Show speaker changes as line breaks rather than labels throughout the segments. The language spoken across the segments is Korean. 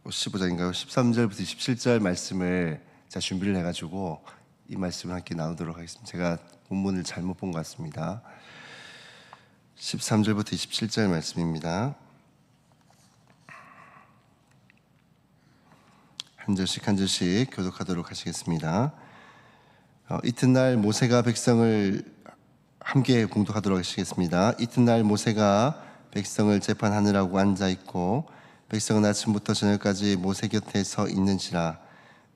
15장인가요? 13절부터 17절 말씀을 제가 준비를 해가지고 이 말씀을 함께 나누도록 하겠습니다. 제가 본문을 잘못 본 것 같습니다. 13절부터 27절 말씀입니다. 한 절씩 교독하도록 하시겠습니다. 이튿날 모세가 백성을 함께 봉독하도록 하시겠습니다. 이튿날 모세가 백성을 재판하느라고 앉아있고 백성은 아침부터 저녁까지 모세 곁에 서 있는지라.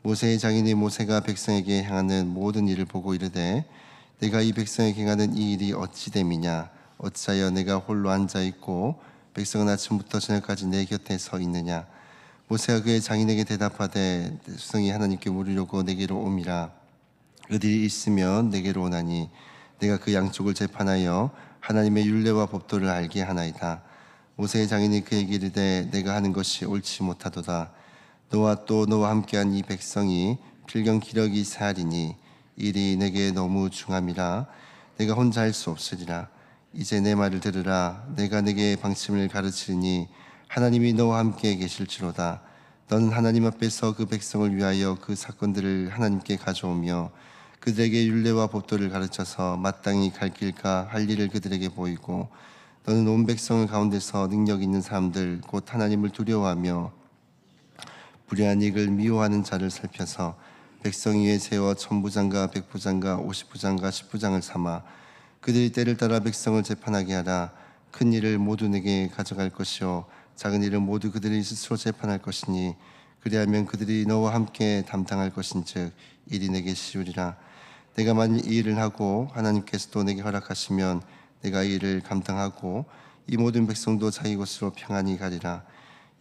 모세의 장인이 모세가 백성에게 행하는 모든 일을 보고 이르되 내가 이 백성에게 행하는 이 일이 어찌 됨이냐. 어찌하여 내가 홀로 앉아있고 백성은 아침부터 저녁까지 내 곁에 서 있느냐. 모세가 그의 장인에게 대답하되 백성이 하나님께 물으려고 내게로 옴이라. 그들이 있으면 내게로 오나니 내가 그 양쪽을 재판하여 하나님의 율례와 법도를 알게 하나이다. 모세의 장인이 그에게 이르되 내가 하는 것이 옳지 못하도다. 너와 또 너와 함께한 이 백성이 필경 기력이 사하리니 일이 내게 너무 중함이라. 내가 혼자 할 수 없으리라. 이제 내 말을 들으라. 내가 내게 방침을 가르치리니 하나님이 너와 함께 계실지로다. 너는 하나님 앞에서 그 백성을 위하여 그 사건들을 하나님께 가져오며 그들에게 율례와 법도를 가르쳐서 마땅히 갈 길과 할 일을 그들에게 보이고 너는 온 백성을 가운데서 능력 있는 사람들 곧 하나님을 두려워하며 불의한 이익을 미워하는 자를 살펴서 백성 위에 세워 천부장과 백부장과 50부장과 10부장을 삼아 그들이 때를 따라 백성을 재판하게 하라. 큰 일을 모두 내게 가져갈 것이요 작은 일은 모두 그들이 스스로 재판할 것이니 그리하면 그들이 너와 함께 담당할 것인즉 일이 내게 쉬우리라. 내가 만일 이 일을 하고 하나님께서도 내게 허락하시면 내가 이 일을 감당하고 이 모든 백성도 자기 곳으로 평안히 가리라.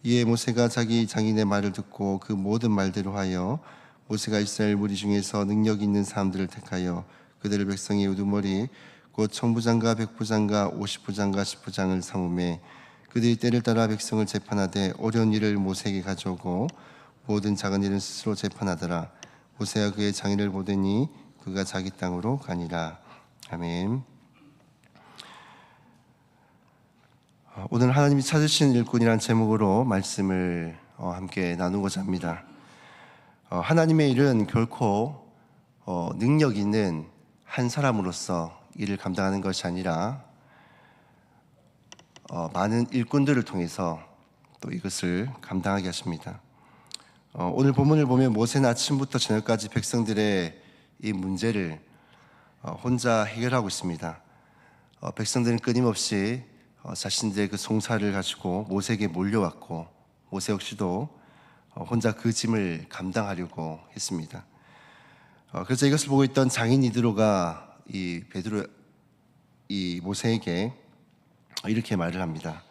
이에 모세가 자기 장인의 말을 듣고 그 모든 말대로 하여 모세가 이스라엘 무리 중에서 능력 있는 사람들을 택하여 그들을 백성의 우두머리 곧 천부장과 백부장과 50부장과 10부장을 삼음에 그들이 때를 따라 백성을 재판하되 어려운 일을 모세에게 가져오고 모든 작은 일은 스스로 재판하더라. 모세가 그의 장인을 보더니 그가 자기 땅으로 가니라. 아멘. 오늘 하나님이 찾으신 일꾼이라는 제목으로 말씀을 함께 나누고자 합니다. 하나님의 일은 결코 능력 있는 한 사람으로서 일을 감당하는 것이 아니라 많은 일꾼들을 통해서 또 이것을 감당하게 하십니다. 오늘 본문을 보면 모세는 아침부터 저녁까지 백성들의 이 문제를 혼자 해결하고 있습니다. 백성들은 끊임없이 자신들의 그 송사를 가지고 모세에게 몰려왔고 모세 역시도 혼자 그 짐을 감당하려고 했습니다. 그래서 이것을 보고 있던 장인 이드로가 이 모세에게 이렇게 말을 합니다.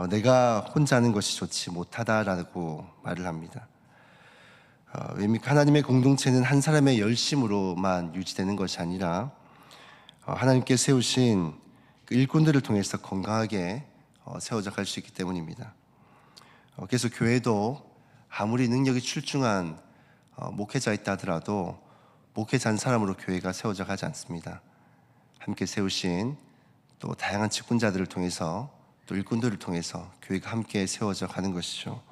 내가 혼자 하는 것이 좋지 못하다라고 말을 합니다. 왜냐하면 하나님의 공동체는 한 사람의 열심으로만 유지되는 것이 아니라 하나님께 세우신 그 일꾼들을 통해서 건강하게 세워져 갈 수 있기 때문입니다. 그래서 교회도 아무리 능력이 출중한 목회자 있다 하더라도 목회자 한 사람으로 교회가 세워져 가지 않습니다. 함께 세우신 또 다양한 직분자들을 통해서 또 일꾼들을 통해서 교회가 함께 세워져 가는 것이죠.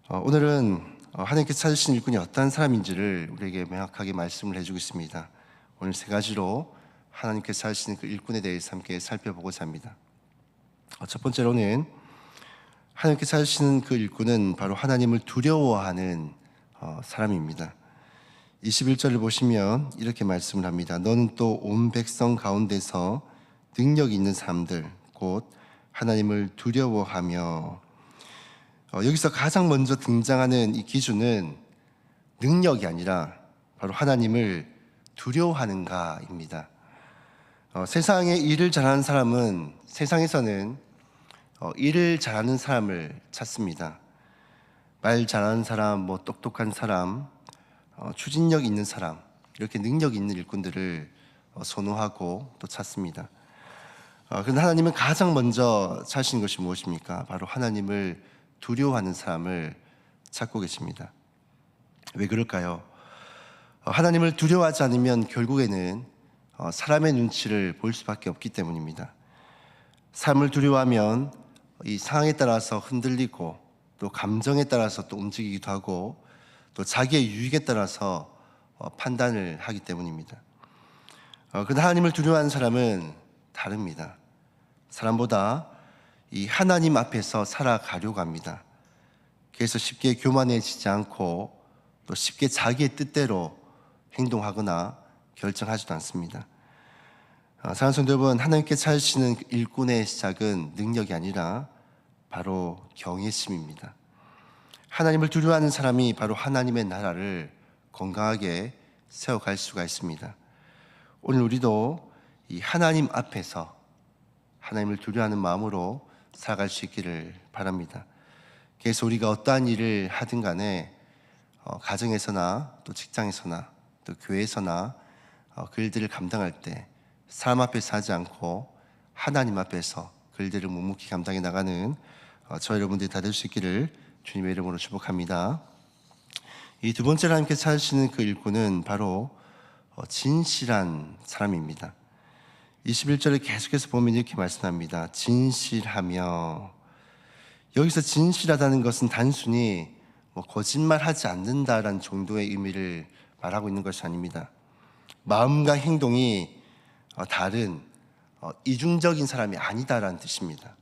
오늘은 하나님께서 찾으신 일꾼이 어떤 사람인지를 우리에게 명확하게 말씀을 해주고 있습니다. 오늘 세 가지로 하나님께서 찾으시는 그 일꾼에 대해서 함께 살펴보고자 합니다. 첫 번째로는 하나님께서 찾으시는 그 일꾼은 바로 하나님을 두려워하는 사람입니다. 21절을 보시면 이렇게 말씀을 합니다. 너는 또 온 백성 가운데서 능력 있는 사람들 곧 하나님을 두려워하며. 여기서 가장 먼저 등장하는 이 기준은 능력이 아니라 바로 하나님을 두려워하는가입니다. 세상에 일을 잘하는 사람은 세상에서는 일을 잘하는 사람을 찾습니다. 말 잘하는 사람, 똑똑한 사람, 추진력 있는 사람, 이렇게 능력 있는 일꾼들을 선호하고 또 찾습니다. 그런데 하나님은 가장 먼저 찾으신 것이 무엇입니까? 바로 하나님을 두려워하는 사람을 찾고 계십니다. 왜 그럴까요? 하나님을 두려워하지 않으면 결국에는 사람의 눈치를 볼 수밖에 없기 때문입니다. 삶을 두려워하면 이 상황에 따라서 흔들리고 또 감정에 따라서 또 움직이기도 하고 또 자기의 유익에 따라서 판단을 하기 때문입니다. 그러나 하나님을 두려워하는 사람은 다릅니다. 사람보다 이 하나님 앞에서 살아가려고 합니다. 그래서 쉽게 교만해지지 않고 또 쉽게 자기의 뜻대로 행동하거나 결정하지도 않습니다. 사랑하는 성도 여러분, 하나님께 찾으시는 일꾼의 시작은 능력이 아니라 바로 경외심입니다. 하나님을 두려워하는 사람이 바로 하나님의 나라를 건강하게 세워갈 수가 있습니다. 오늘 우리도 이 하나님 앞에서 하나님을 두려워하는 마음으로 살아갈 수 있기를 바랍니다. 그래서 우리가 어떠한 일을 하든 간에 가정에서나 또 직장에서나 또 교회에서나 그 일들을 감당할 때 사람 앞에서 하지 않고 하나님 앞에서 그 일들을 묵묵히 감당해 나가는 저 여러분들이 다 될 수 있기를 주님의 이름으로 축복합니다. 이 두 번째로 하나님께서 찾으시는 그 일꾼은 바로 진실한 사람입니다. 21절에 계속해서 보면 이렇게 말씀합니다. 진실하며. 여기서 진실하다는 것은 단순히 거짓말하지 않는다라는 정도의 의미를 말하고 있는 것이 아닙니다. 마음과 행동이 다른 이중적인 사람이 아니다라는 뜻입니다.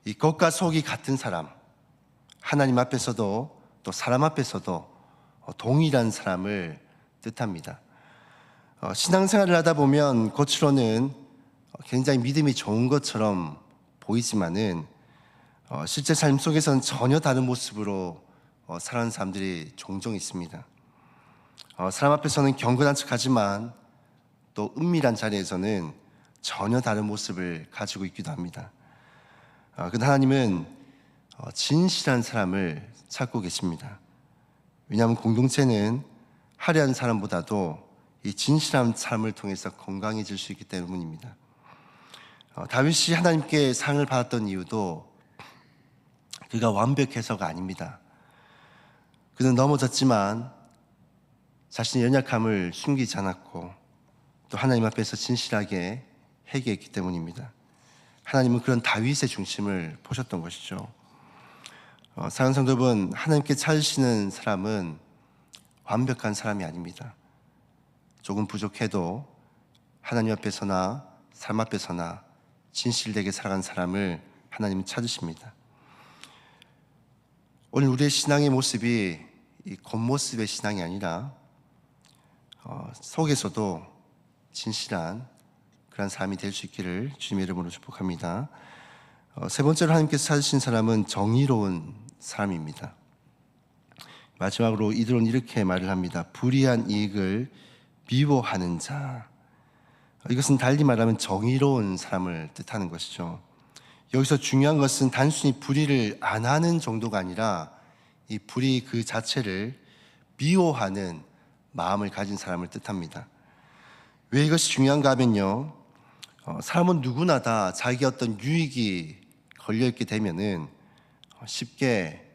이 겉과 속이 같은 사람, 하나님 앞에서도 또 사람 앞에서도 동일한 사람을 뜻합니다. 신앙생활을 하다 보면 겉으로는 굉장히 믿음이 좋은 것처럼 보이지만은 실제 삶 속에서는 전혀 다른 모습으로 살아가는 사람들이 종종 있습니다. 사람 앞에서는 경건한 척하지만 또 은밀한 자리에서는 전혀 다른 모습을 가지고 있기도 합니다. 그런데 하나님은 진실한 사람을 찾고 계십니다. 왜냐하면 공동체는 화려한 사람보다도 이 진실한 삶을 통해서 건강해질 수 있기 때문입니다. 다윗이 하나님께 상을 받았던 이유도 그가 완벽해서가 아닙니다. 그는 넘어졌지만 자신의 연약함을 숨기지 않았고 또 하나님 앞에서 진실하게 회개했기 때문입니다. 하나님은 그런 다윗의 중심을 보셨던 것이죠. 사랑하는 성도 여러분, 하나님께 찾으시는 사람은 완벽한 사람이 아닙니다. 조금 부족해도 하나님 앞에서나 삶 앞에서나 진실되게 살아간 사람을 하나님은 찾으십니다. 오늘 우리의 신앙의 모습이 이 겉모습의 신앙이 아니라 속에서도 진실한 그런 삶이 될 수 있기를 주님의 이름으로 축복합니다. 세 번째로 하나님께서 찾으신 사람은 정의로운 사람입니다. 마지막으로 이들은 이렇게 말을 합니다. 불의한 이익을 미워하는 자. 이것은 달리 말하면 정의로운 사람을 뜻하는 것이죠. 여기서 중요한 것은 단순히 불의를 안 하는 정도가 아니라 이 불의 그 자체를 미워하는 마음을 가진 사람을 뜻합니다. 왜 이것이 중요한가 하면요, 사람은 누구나 다 자기 어떤 유익이 걸려있게 되면은 쉽게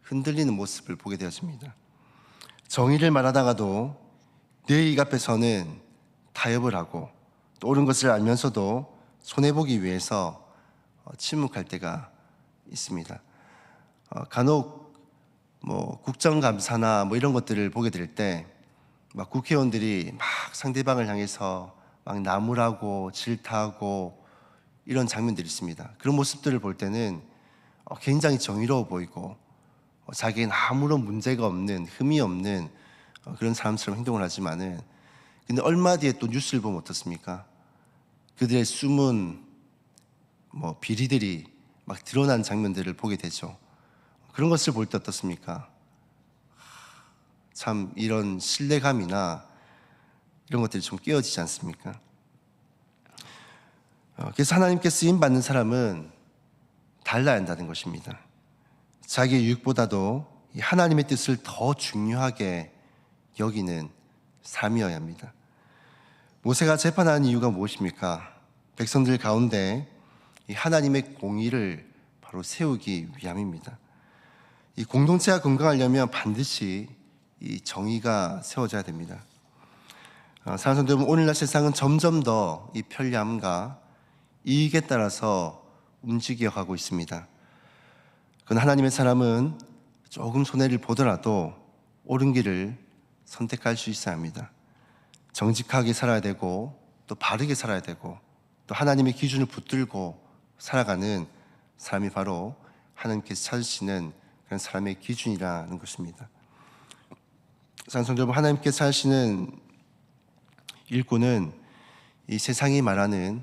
흔들리는 모습을 보게 되었습니다. 정의를 말하다가도 내 이익 앞에서는 타협을 하고 또 옳은 것을 알면서도 손해보기 위해서 침묵할 때가 있습니다. 간혹 국정감사나 이런 것들을 보게 될 때 막 국회의원들이 막 상대방을 향해서 막 나무라고 질타하고 이런 장면들이 있습니다. 그런 모습들을 볼 때는 굉장히 정의로워 보이고 자기는 아무런 문제가 없는, 흠이 없는 그런 사람처럼 행동을 하지만은, 근데 얼마 뒤에 또 뉴스를 보면 어떻습니까? 그들의 숨은 비리들이 막 드러난 장면들을 보게 되죠. 그런 것을 볼 때 어떻습니까? 참 이런 신뢰감이나 이런 것들이 좀 깨어지지 않습니까? 그래서 하나님께 쓰임받는 사람은 달라야 한다는 것입니다. 자기의 유익보다도 하나님의 뜻을 더 중요하게 여기는 삶이어야 합니다. 모세가 재판하는 이유가 무엇입니까? 백성들 가운데 이 하나님의 공의를 바로 세우기 위함입니다. 이 공동체가 건강하려면 반드시 이 정의가 세워져야 됩니다. 사랑하는 성도 여러분, 오늘날 세상은 점점 더 이 편리함과 이익에 따라서 움직여가고 있습니다. 그건 하나님의 사람은 조금 손해를 보더라도 옳은 길을 선택할 수 있어야 합니다. 정직하게 살아야 되고 또 바르게 살아야 되고 또 하나님의 기준을 붙들고 살아가는 사람이 바로 하나님께서 찾으시는 그런 사람의 기준이라는 것입니다. 사랑하는 여러분, 하나님께서 하시는 일꾼은 이 세상이 말하는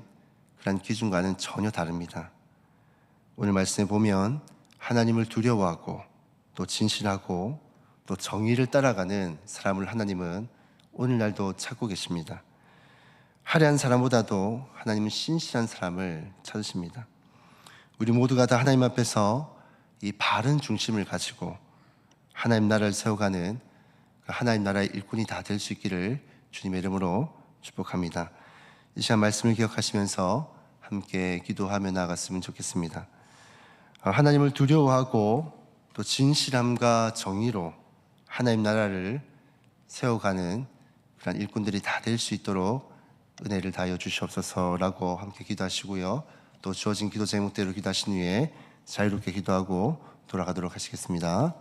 그런 기준과는 전혀 다릅니다. 오늘 말씀에 보면 하나님을 두려워하고 또 진실하고 또 정의를 따라가는 사람을 하나님은 오늘날도 찾고 계십니다. 화려한 사람보다도 하나님은 신실한 사람을 찾으십니다. 우리 모두가 다 하나님 앞에서 이 바른 중심을 가지고 하나님 나라를 세워가는 하나님 나라의 일꾼이 다 될 수 있기를 주님의 이름으로 축복합니다. 이 시간 말씀을 기억하시면서 함께 기도하며 나아갔으면 좋겠습니다. 하나님을 두려워하고 또 진실함과 정의로 하나님 나라를 세워가는 그런 일꾼들이 다 될 수 있도록 은혜를 다하여 주시옵소서라고 함께 기도하시고요. 또 주어진 기도 제목대로 기도하신 후에 자유롭게 기도하고 돌아가도록 하시겠습니다.